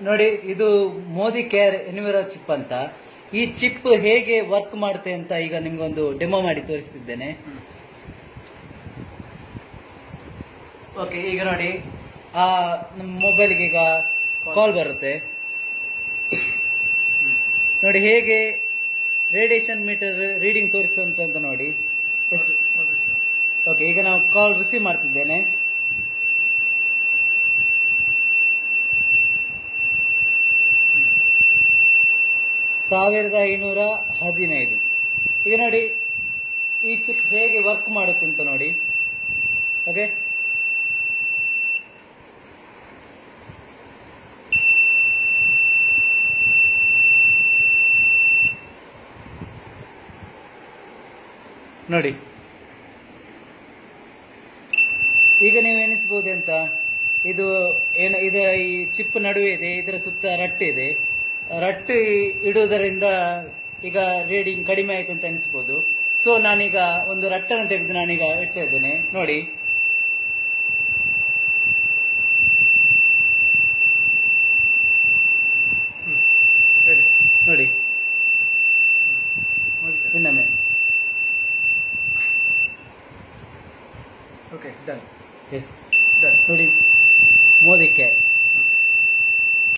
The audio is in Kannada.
ನೋಡಿ, ಇದು ಮೋದಿ ಕೇರ್ ಎನ್ವಿರೋ ಚಿಪ್ ಅಂತ. ಈ ಚಿಪ್ ಹೇಗೆ ವರ್ಕ್ ಮಾಡುತ್ತೆ ಅಂತ ಈಗ ನಿಮ್ಗೊಂದು ಡೆಮೋ ಮಾಡಿ ತೋರಿಸ್ತಿದ್ದೇನೆ. ಓಕೆ, ಈಗ ನೋಡಿ, ನಮ್ಮ ಮೊಬೈಲ್ಗೆ ಈಗ ಕಾಲ್ ಬರುತ್ತೆ. ನೋಡಿ ಹೇಗೆ ರೇಡಿಯೇಷನ್ ಮೀಟರ್ ರೀಡಿಂಗ್ ತೋರಿಸುವಂತ ಅಂತ ನೋಡಿ. ಎಷ್ಟು? ಓಕೆ, ಈಗ ನಾವು ಕಾಲ್ ರಿಸೀವ್ ಮಾಡ್ತಿದ್ದೇನೆ. $1515. ಈಗ ನೋಡಿ ಈ ಚಿಪ್ ಹೇಗೆ ವರ್ಕ್ ಮಾಡುತ್ತೆ ಅಂತ ನೋಡಿ. ಓಕೆ, ನೋಡಿ ಈಗ ನೀವು ಎನಿಸಬಹುದು ಅಂತ, ಇದು ಏನು, ಇದು ಈ ಚಿಪ್ ನಡುವೆ ಇದೆ, ಇದರ ಸುತ್ತ ರಟ್ಟು ಇದೆ. ರಟ್ಟು ಇಡುವುದರಿಂದ ಈಗ ರೀಡಿಂಗ್ ಕಡಿಮೆ ಆಯ್ತು ಅಂತ ಅನಿಸ್ಬೋದು. ಸೊ ನಾನೀಗ ಒಂದು ರಟ್ಟನ್ನು ತೆಗೆದು ನಾನೀಗ ಇಡ್ತಾ ಇದ್ದೇನೆ. ನೋಡಿ, ನೋಡಿ ಇನ್ನೊಮ್ಮೆ. Okay, done. Yes, done. ನೋಡಿ, ಮೋದಿ ಕೇರ್.